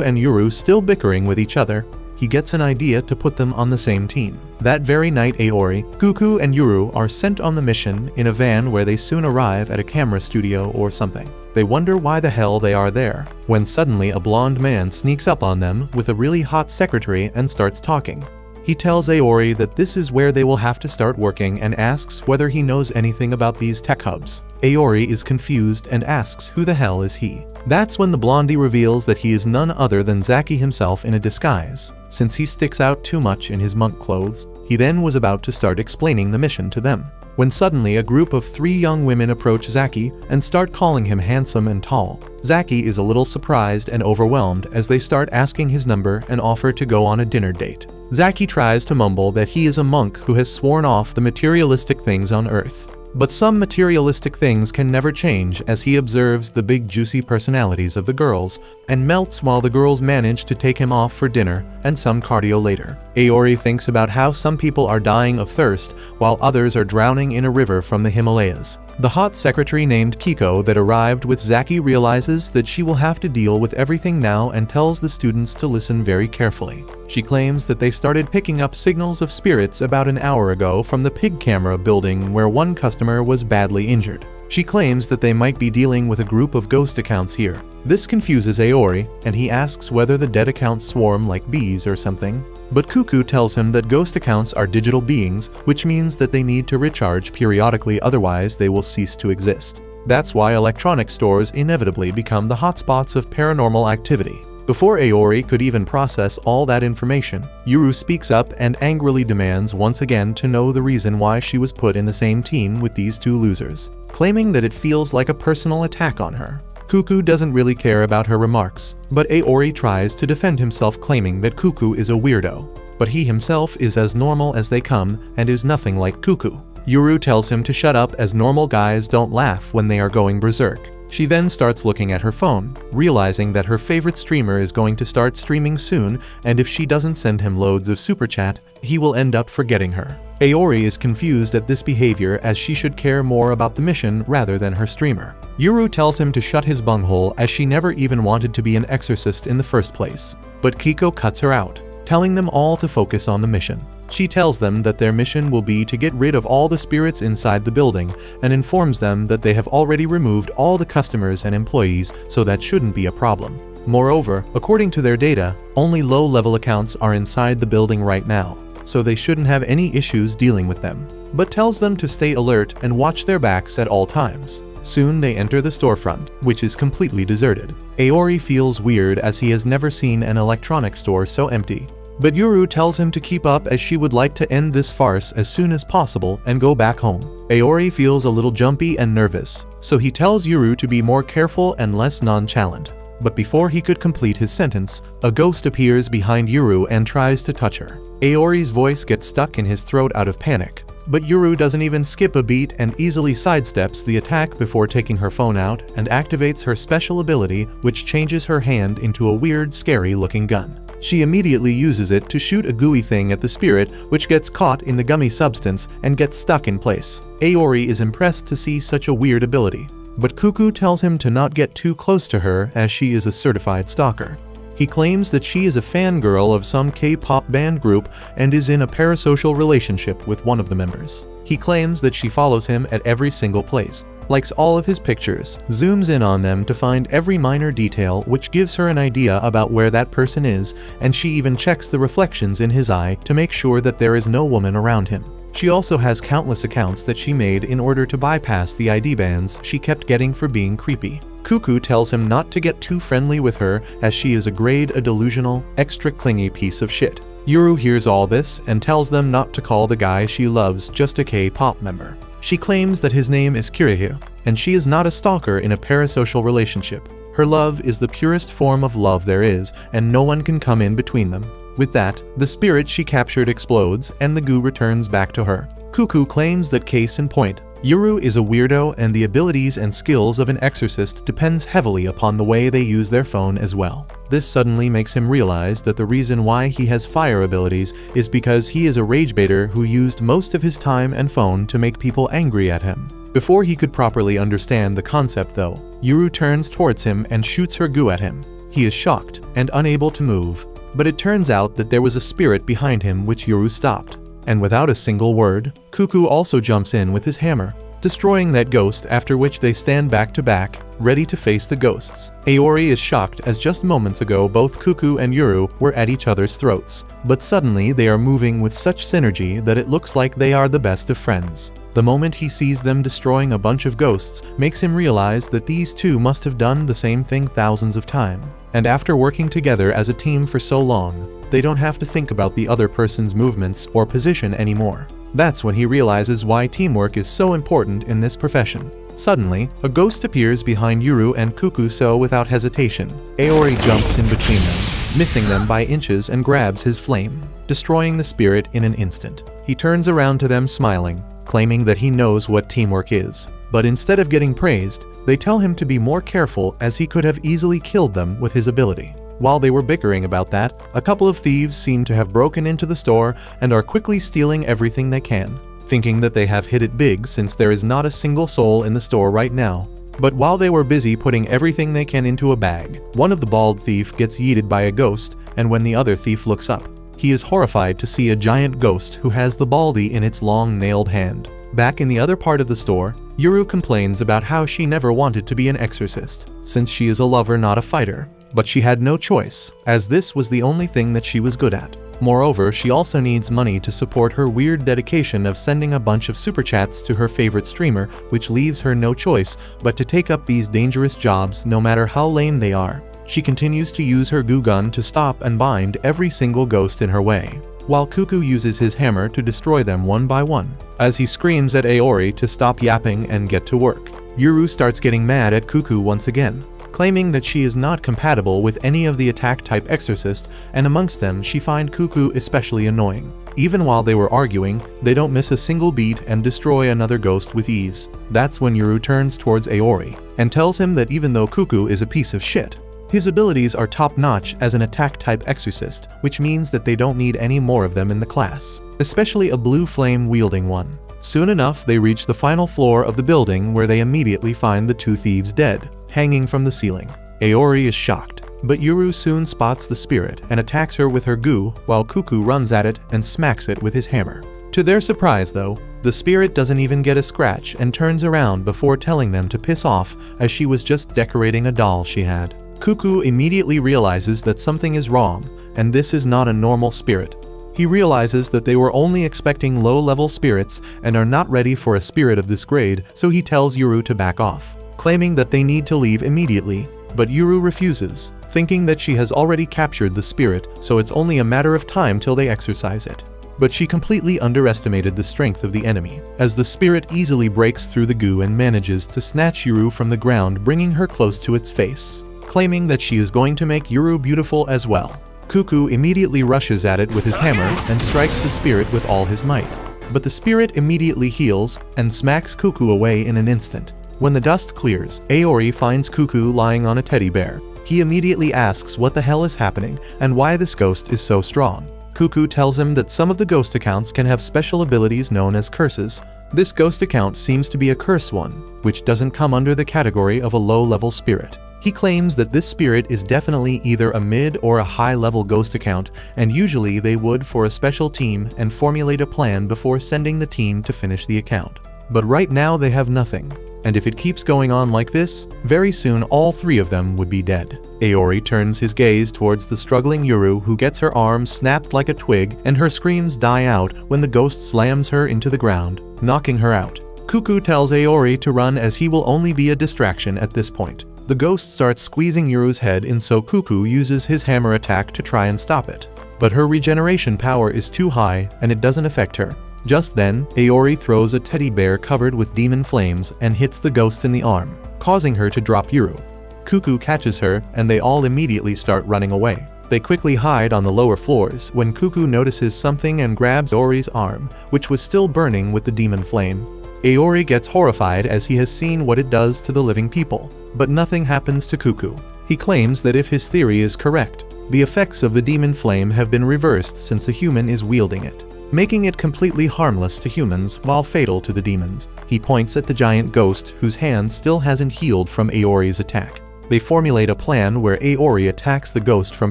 and Yuru still bickering with each other, he gets an idea to put them on the same team. That very night, Aori, Cuckoo, and Yuru are sent on the mission in a van where they soon arrive at a camera studio or something. They wonder why the hell they are there, when suddenly a blonde man sneaks up on them with a really hot secretary and starts talking. He tells Aori that this is where they will have to start working and asks whether he knows anything about these tech hubs. Aori is confused and asks who the hell is he. That's when the blondie reveals that he is none other than Zaki himself in a disguise, since he sticks out too much in his monk clothes. He then was about to start explaining the mission to them, when suddenly a group of 3 young women approach Zaki and start calling him handsome and tall. Zaki is a little surprised and overwhelmed as they start asking his number and offer to go on a dinner date. Zaki tries to mumble that he is a monk who has sworn off the materialistic things on earth. But some materialistic things can never change as he observes the big juicy personalities of the girls and melts while the girls manage to take him off for dinner and some cardio later. Aori thinks about how some people are dying of thirst while others are drowning in a river from the Himalayas. The hot secretary named Kiko that arrived with Zaki realizes that she will have to deal with everything now and tells the students to listen very carefully. She claims that they started picking up signals of spirits about an hour ago from the pig camera building where one customer was badly injured. She claims that they might be dealing with a group of ghost accounts here. This confuses Aori, and he asks whether the dead accounts swarm like bees or something. But Cuckoo tells him that ghost accounts are digital beings, which means that they need to recharge periodically, otherwise they will cease to exist. That's why electronic stores inevitably become the hotspots of paranormal activity. Before Aori could even process all that information, Yuru speaks up and angrily demands once again to know the reason why she was put in the same team with these 2 losers, claiming that it feels like a personal attack on her. Cuckoo doesn't really care about her remarks, but Aori tries to defend himself, claiming that Cuckoo is a weirdo, but he himself is as normal as they come and is nothing like Cuckoo. Yuru tells him to shut up as normal guys don't laugh when they are going berserk. She then starts looking at her phone, realizing that her favorite streamer is going to start streaming soon, and if she doesn't send him loads of super chat, he will end up forgetting her. Aori is confused at this behavior as she should care more about the mission rather than her streamer. Yuru tells him to shut his bunghole as she never even wanted to be an exorcist in the first place. But Kiko cuts her out, telling them all to focus on the mission. She tells them that their mission will be to get rid of all the spirits inside the building and informs them that they have already removed all the customers and employees, so that shouldn't be a problem. Moreover, according to their data, only low-level accounts are inside the building right now, so they shouldn't have any issues dealing with them, but tells them to stay alert and watch their backs at all times. Soon they enter the storefront, which is completely deserted. Aori feels weird as he has never seen an electronics store so empty. But Yuru tells him to keep up as she would like to end this farce as soon as possible and go back home. Aori feels a little jumpy and nervous, so he tells Yuru to be more careful and less nonchalant. But before he could complete his sentence, a ghost appears behind Yuru and tries to touch her. Aori's voice gets stuck in his throat out of panic, but Yuru doesn't even skip a beat and easily sidesteps the attack before taking her phone out and activates her special ability, which changes her hand into a weird, scary-looking gun. She immediately uses it to shoot a gooey thing at the spirit, which gets caught in the gummy substance and gets stuck in place. Aori is impressed to see such a weird ability, but Cuckoo tells him to not get too close to her as she is a certified stalker. He claims that she is a fangirl of some K-pop band group and is in a parasocial relationship with one of the members. He claims that she follows him at every single place, likes all of his pictures, zooms in on them to find every minor detail, which gives her an idea about where that person is, and she even checks the reflections in his eye to make sure that there is no woman around him. She also has countless accounts that she made in order to bypass the ID bans she kept getting for being creepy. Cuckoo tells him not to get too friendly with her as she is a delusional, extra clingy piece of shit. Yuru hears all this and tells them not to call the guy she loves just a K-pop member. She claims that his name is Kirihiro, and she is not a stalker in a parasocial relationship. Her love is the purest form of love there is, and no one can come in between them. With that, the spirit she captured explodes and the goo returns back to her. Cuckoo claims that case in point, Yuru is a weirdo and the abilities and skills of an exorcist depends heavily upon the way they use their phone as well. This suddenly makes him realize that the reason why he has fire abilities is because he is a rage baiter who used most of his time and phone to make people angry at him. Before he could properly understand the concept though, Yuru turns towards him and shoots her goo at him. He is shocked and unable to move, but it turns out that there was a spirit behind him which Yuru stopped. And without a single word, Cuckoo also jumps in with his hammer, destroying that ghost, after which they stand back to back, ready to face the ghosts. Aori is shocked as just moments ago both Cuckoo and Yuru were at each other's throats, but suddenly they are moving with such synergy that it looks like they are the best of friends. The moment he sees them destroying a bunch of ghosts makes him realize that these two must have done the same thing thousands of times. And after working together as a team for so long, they don't have to think about the other person's movements or position anymore. That's when he realizes why teamwork is so important in this profession. Suddenly, a ghost appears behind Yuru and Cuckoo, so without hesitation, Aori jumps in between them, missing them by inches and grabs his flame, destroying the spirit in an instant. He turns around to them smiling, claiming that he knows what teamwork is. But instead of getting praised, they tell him to be more careful as he could have easily killed them with his ability. While they were bickering about that, a couple of thieves seem to have broken into the store and are quickly stealing everything they can, thinking that they have hit it big since there is not a single soul in the store right now. But while they were busy putting everything they can into a bag, one of the bald thief gets yeeted by a ghost, and when the other thief looks up, he is horrified to see a giant ghost who has the baldy in its long nailed hand. Back in the other part of the store, Yuru complains about how she never wanted to be an exorcist, since she is a lover not a fighter. But she had no choice, as this was the only thing that she was good at. Moreover, she also needs money to support her weird dedication of sending a bunch of super chats to her favorite streamer, which leaves her no choice but to take up these dangerous jobs no matter how lame they are. She continues to use her goo gun to stop and bind every single ghost in her way, while Cuckoo uses his hammer to destroy them one by one. As he screams at Aori to stop yapping and get to work, Yuru starts getting mad at Cuckoo once again, claiming that she is not compatible with any of the attack-type exorcist, and amongst them she finds Cuckoo especially annoying. Even while they were arguing, they don't miss a single beat and destroy another ghost with ease. That's when Yuru turns towards Aori and tells him that even though Cuckoo is a piece of shit, his abilities are top-notch as an attack-type exorcist, which means that they don't need any more of them in the class, especially a blue flame-wielding one. Soon enough, they reach the final floor of the building where they immediately find the two thieves dead, hanging from the ceiling. Aori is shocked, but Yuru soon spots the spirit and attacks her with her goo while Cuckoo runs at it and smacks it with his hammer. To their surprise though, the spirit doesn't even get a scratch and turns around before telling them to piss off as she was just decorating a doll she had. Cuckoo immediately realizes that something is wrong, and this is not a normal spirit. He realizes that they were only expecting low-level spirits and are not ready for a spirit of this grade, so he tells Yuru to back off, claiming that they need to leave immediately, but Yuru refuses, thinking that she has already captured the spirit, so it's only a matter of time till they exorcise it. But she completely underestimated the strength of the enemy, as the spirit easily breaks through the goo and manages to snatch Yuru from the ground, bringing her close to its face, claiming that she is going to make Yuru beautiful as well. Cuckoo immediately rushes at it with his hammer and strikes the spirit with all his might. But the spirit immediately heals and smacks Cuckoo away in an instant. When the dust clears, Aori finds Cuckoo lying on a teddy bear. He immediately asks what the hell is happening and why this ghost is so strong. Cuckoo tells him that some of the ghost accounts can have special abilities known as curses. This ghost account seems to be a curse one, which doesn't come under the category of a low-level spirit. He claims that this spirit is definitely either a mid or a high-level ghost account, and usually they would for a special team and formulate a plan before sending the team to finish the account. But right now they have nothing, and if it keeps going on like this, very soon all three of them would be dead. Aori turns his gaze towards the struggling Yuru, who gets her arms snapped like a twig, and her screams die out when the ghost slams her into the ground, knocking her out. Cuckoo tells Aori to run as he will only be a distraction at this point. The ghost starts squeezing Yuru's head in, so Cuckoo uses his hammer attack to try and stop it. But her regeneration power is too high and it doesn't affect her. Just then, Aori throws a teddy bear covered with demon flames and hits the ghost in the arm, causing her to drop Yuru. Cuckoo catches her and they all immediately start running away. They quickly hide on the lower floors when Cuckoo notices something and grabs Aori's arm, which was still burning with the demon flame. Aori gets horrified as he has seen what it does to the living people, but nothing happens to Cuckoo. He claims that if his theory is correct, the effects of the demon flame have been reversed since a human is wielding it, making it completely harmless to humans while fatal to the demons. He points at the giant ghost whose hand still hasn't healed from Aori's attack. They formulate a plan where Aori attacks the ghost from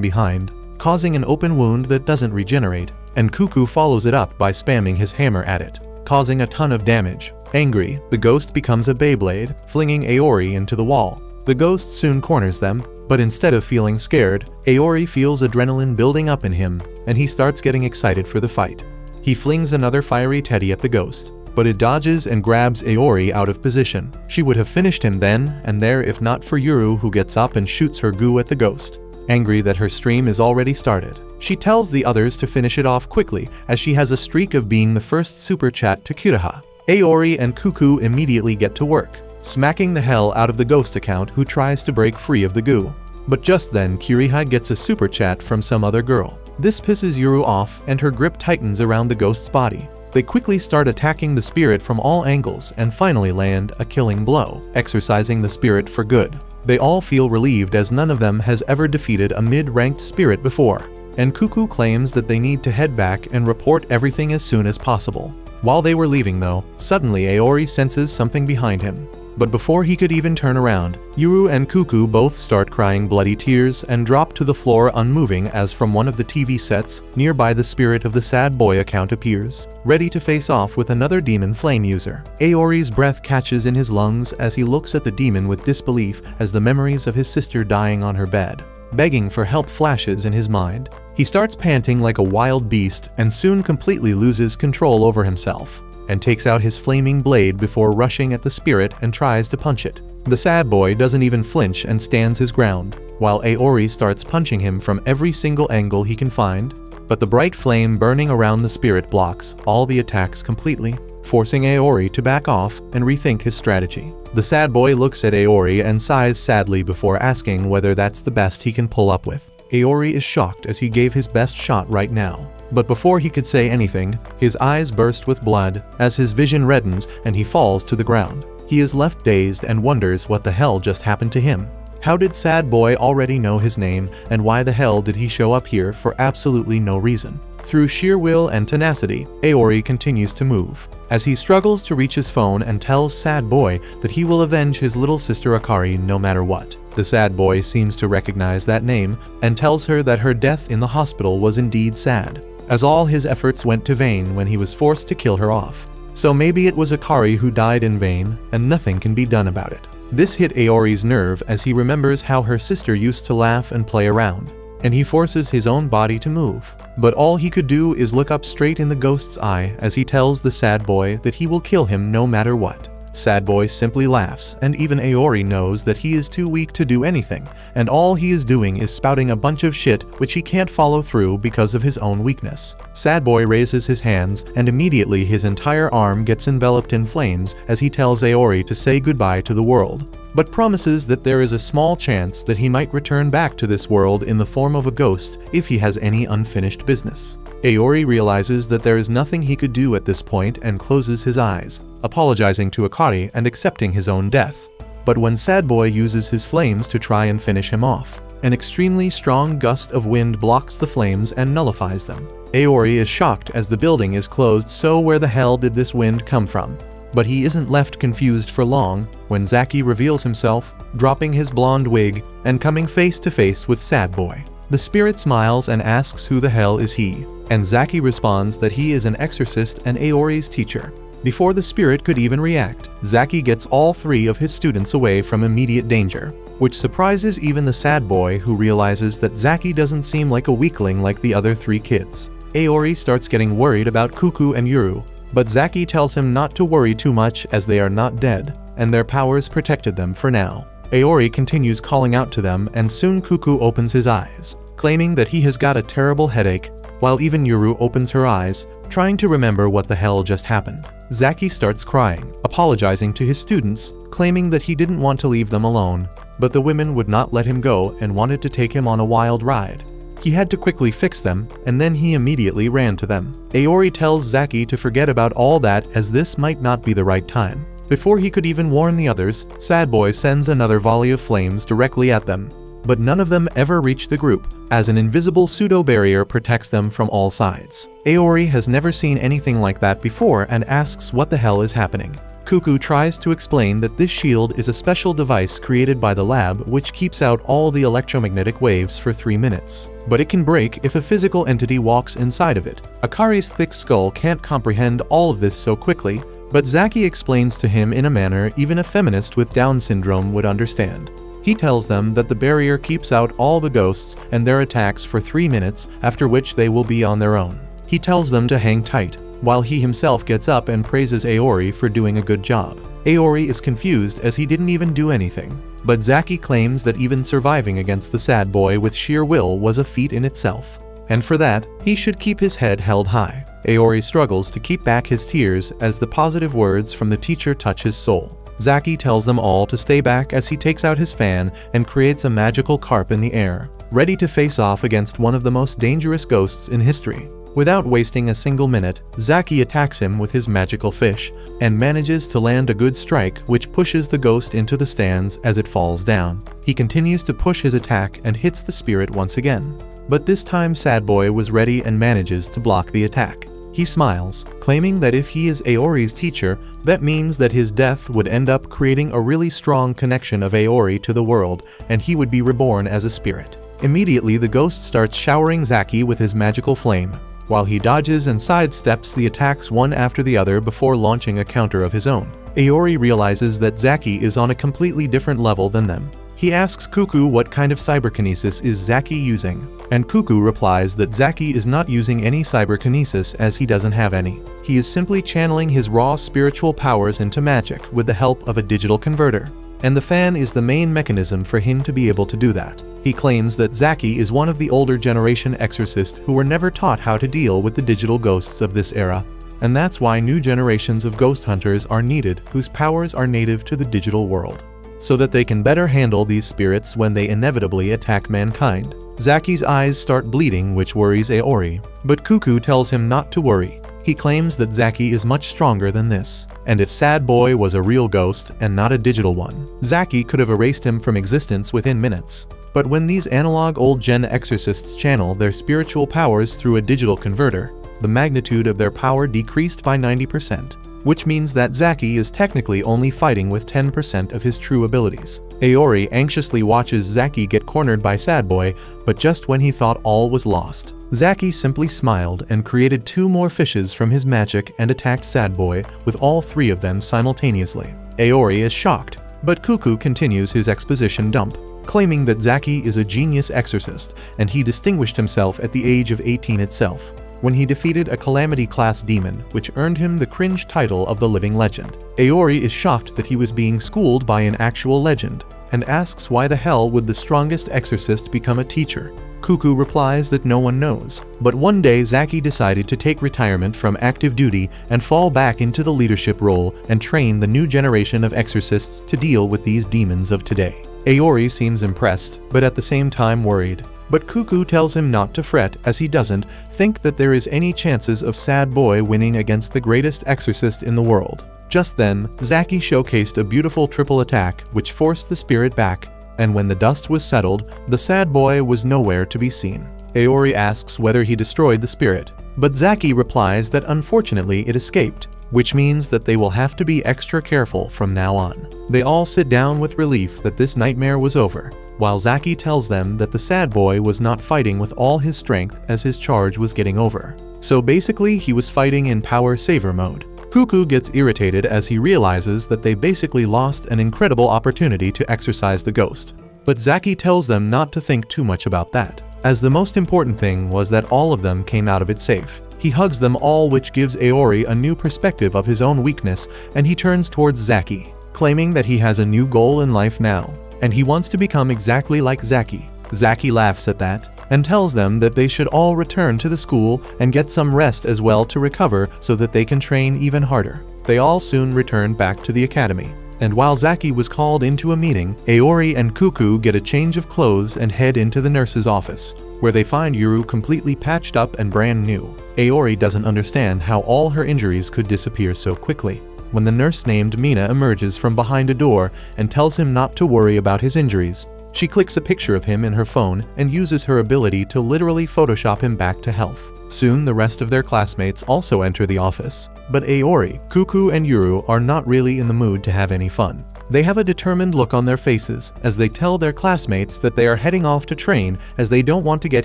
behind, causing an open wound that doesn't regenerate, and Cuckoo follows it up by spamming his hammer at it, causing a ton of damage. Angry, the ghost becomes a Beyblade, flinging Aori into the wall. The ghost soon corners them, but instead of feeling scared, Aori feels adrenaline building up in him, and he starts getting excited for the fight. He flings another fiery teddy at the ghost, but it dodges and grabs Aori out of position. She would have finished him then and there if not for Yuru, who gets up and shoots her goo at the ghost. Angry that her stream is already started, she tells the others to finish it off quickly as she has a streak of being the first super chat to Kuraha. Aori and Cuckoo immediately get to work, smacking the hell out of the ghost account who tries to break free of the goo. But just then Kuraha gets a super chat from some other girl. This pisses Yuru off and her grip tightens around the ghost's body. They quickly start attacking the spirit from all angles and finally land a killing blow, exorcising the spirit for good. They all feel relieved as none of them has ever defeated a mid-ranked spirit before, and Cuckoo claims that they need to head back and report everything as soon as possible. While they were leaving though, suddenly Aori senses something behind him. But before he could even turn around, Yuru and Cuckoo both start crying bloody tears and drop to the floor unmoving as from one of the TV sets nearby the spirit of the sad boy account appears, ready to face off with another demon flame user. Aori's breath catches in his lungs as he looks at the demon with disbelief as the memories of his sister dying on her bed, begging for help flashes in his mind. He starts panting like a wild beast and soon completely loses control over himself, and takes out his flaming blade before rushing at the spirit and tries to punch it. The sad boy doesn't even flinch and stands his ground, while Aori starts punching him from every single angle he can find, but the bright flame burning around the spirit blocks all the attacks completely, forcing Aori to back off and rethink his strategy. The sad boy looks at Aori and sighs sadly before asking whether that's the best he can pull up with. Aori is shocked as he gave his best shot right now. But before he could say anything, his eyes burst with blood as his vision reddens and he falls to the ground. He is left dazed and wonders what the hell just happened to him. How did Sad Boy already know his name, and why the hell did he show up here for absolutely no reason? Through sheer will and tenacity, Aori continues to move, as he struggles to reach his phone and tells Sad Boy that he will avenge his little sister Akari no matter what. The sad boy seems to recognize that name and tells her that her death in the hospital was indeed sad, as all his efforts went to vain when he was forced to kill her off. So maybe it was Akari who died in vain and nothing can be done about it. This hit Aori's nerve as he remembers how her sister used to laugh and play around, and he forces his own body to move. But all he could do is look up straight in the ghost's eye as he tells the sad boy that he will kill him no matter what. Sad Boy simply laughs, and even Aori knows that he is too weak to do anything, and all he is doing is spouting a bunch of shit which he can't follow through because of his own weakness. Sad Boy raises his hands, and immediately his entire arm gets enveloped in flames as he tells Aori to say goodbye to the world, but promises that there is a small chance that he might return back to this world in the form of a ghost if he has any unfinished business. Aori realizes that there is nothing he could do at this point and closes his eyes, apologizing to Akari and accepting his own death. But when Sad Boy uses his flames to try and finish him off, an extremely strong gust of wind blocks the flames and nullifies them. Aori is shocked as the building is closed, so where the hell did this wind come from? But he isn't left confused for long when Zaki reveals himself, dropping his blonde wig and coming face to face with Sad Boy. The spirit smiles and asks who the hell is he, and Zaki responds that he is an exorcist and Aori's teacher. Before the spirit could even react, Zaki gets all three of his students away from immediate danger, which surprises even the sad boy, who realizes that Zaki doesn't seem like a weakling like the other three kids. Aori starts getting worried about Cuckoo and Yuru, but Zaki tells him not to worry too much as they are not dead, and their powers protected them for now. Aori continues calling out to them, and soon Cuckoo opens his eyes, claiming that he has got a terrible headache, while even Yuru opens her eyes, trying to remember what the hell just happened. Zaki starts crying, apologizing to his students, claiming that he didn't want to leave them alone, but the women would not let him go and wanted to take him on a wild ride. He had to quickly fix them, and then he immediately ran to them. Aori tells Zaki to forget about all that as this might not be the right time. Before he could even warn the others, Sad Boy sends another volley of flames directly at them. But none of them ever reach the group, as an invisible pseudo-barrier protects them from all sides. Aori has never seen anything like that before and asks what the hell is happening. Cuckoo tries to explain that this shield is a special device created by the lab which keeps out all the electromagnetic waves for 3 minutes. But it can break if a physical entity walks inside of it. Akari's thick skull can't comprehend all of this so quickly, but Zaki explains to him in a manner even a feminist with Down syndrome would understand. He tells them that the barrier keeps out all the ghosts and their attacks for 3 minutes, after which they will be on their own. He tells them to hang tight, while he himself gets up and praises Aori for doing a good job. Aori is confused as he didn't even do anything, but Zaki claims that even surviving against the Sad Boy with sheer will was a feat in itself, and for that, he should keep his head held high. Aori struggles to keep back his tears as the positive words from the teacher touch his soul. Zaki tells them all to stay back as he takes out his fan and creates a magical carp in the air, ready to face off against one of the most dangerous ghosts in history. Without wasting a single minute, Zaki attacks him with his magical fish, and manages to land a good strike which pushes the ghost into the stands as it falls down. He continues to push his attack and hits the spirit once again. But this time Sad Boy was ready and manages to block the attack. He smiles, claiming that if he is Aori's teacher, that means that his death would end up creating a really strong connection of Aori to the world, and he would be reborn as a spirit. Immediately the ghost starts showering Zaki with his magical flame, while he dodges and sidesteps the attacks one after the other before launching a counter of his own. Aori realizes that Zaki is on a completely different level than them. He asks Cuckoo what kind of cyberkinesis is Zaki using, and Cuckoo replies that Zaki is not using any cyberkinesis as he doesn't have any. He is simply channeling his raw spiritual powers into magic with the help of a digital converter, and the fan is the main mechanism for him to be able to do that. He claims that Zaki is one of the older generation exorcists who were never taught how to deal with the digital ghosts of this era, and that's why new generations of ghost hunters are needed whose powers are native to the digital world, so that they can better handle these spirits when they inevitably attack mankind. Zaki's eyes start bleeding, which worries Aori, but Cuckoo tells him not to worry. He claims that Zaki is much stronger than this, and if Sad Boy was a real ghost and not a digital one, Zaki could have erased him from existence within minutes. But when these analog old-gen exorcists channel their spiritual powers through a digital converter, the magnitude of their power decreased by 90%. Which means that Zaki is technically only fighting with 10% of his true abilities. Aori anxiously watches Zaki get cornered by Sad Boy, but just when he thought all was lost, Zaki simply smiled and created 2 more fishes from his magic and attacked Sad Boy with all 3 of them simultaneously. Aori is shocked, but Cuckoo continues his exposition dump, claiming that Zaki is a genius exorcist and he distinguished himself at the age of 18 itself, when he defeated a Calamity-class demon, which earned him the cringe title of the Living Legend. Aori is shocked that he was being schooled by an actual legend, and asks why the hell would the strongest exorcist become a teacher. Cuckoo replies that no one knows, but one day Zaki decided to take retirement from active duty and fall back into the leadership role and train the new generation of exorcists to deal with these demons of today. Aori seems impressed, but at the same time worried. But Cuckoo tells him not to fret as he doesn't think that there is any chances of Sad Boy winning against the greatest exorcist in the world. Just then, Zaki showcased a beautiful triple attack which forced the spirit back, and when the dust was settled, the Sad Boy was nowhere to be seen. Aori asks whether he destroyed the spirit, but Zaki replies that unfortunately it escaped, which means that they will have to be extra careful from now on. They all sit down with relief that this nightmare was over, while Zaki tells them that the Sad Boy was not fighting with all his strength as his charge was getting over. So basically he was fighting in power saver mode. Cuckoo gets irritated as he realizes that they basically lost an incredible opportunity to exorcise the ghost. But Zaki tells them not to think too much about that, as the most important thing was that all of them came out of it safe. He hugs them all, which gives Aori a new perspective of his own weakness, and he turns towards Zaki, claiming that he has a new goal in life now, and he wants to become exactly like Zaki. Zaki laughs at that, and tells them that they should all return to the school and get some rest as well to recover so that they can train even harder. They all soon return back to the academy. And while Zaki was called into a meeting, Aori and Cuckoo get a change of clothes and head into the nurse's office, where they find Yuru completely patched up and brand new. Aori doesn't understand how all her injuries could disappear so quickly. When the nurse named Mina emerges from behind a door and tells him not to worry about his injuries, she clicks a picture of him in her phone and uses her ability to literally Photoshop him back to health. Soon the rest of their classmates also enter the office, but Aori, Cuckoo, and Yuru are not really in the mood to have any fun. They have a determined look on their faces as they tell their classmates that they are heading off to train as they don't want to get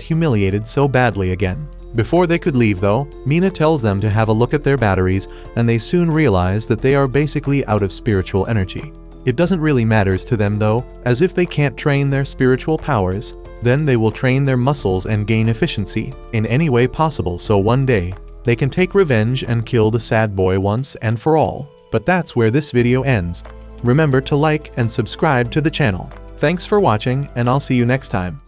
humiliated so badly again. Before they could leave though, Mina tells them to have a look at their batteries, and they soon realize that they are basically out of spiritual energy. It doesn't really matter to them though, as if they can't train their spiritual powers, then they will train their muscles and gain efficiency in any way possible so one day they can take revenge and kill the sad boy once and for all. But that's where this video ends. Remember to like and subscribe to the channel. Thanks for watching, and I'll see you next time.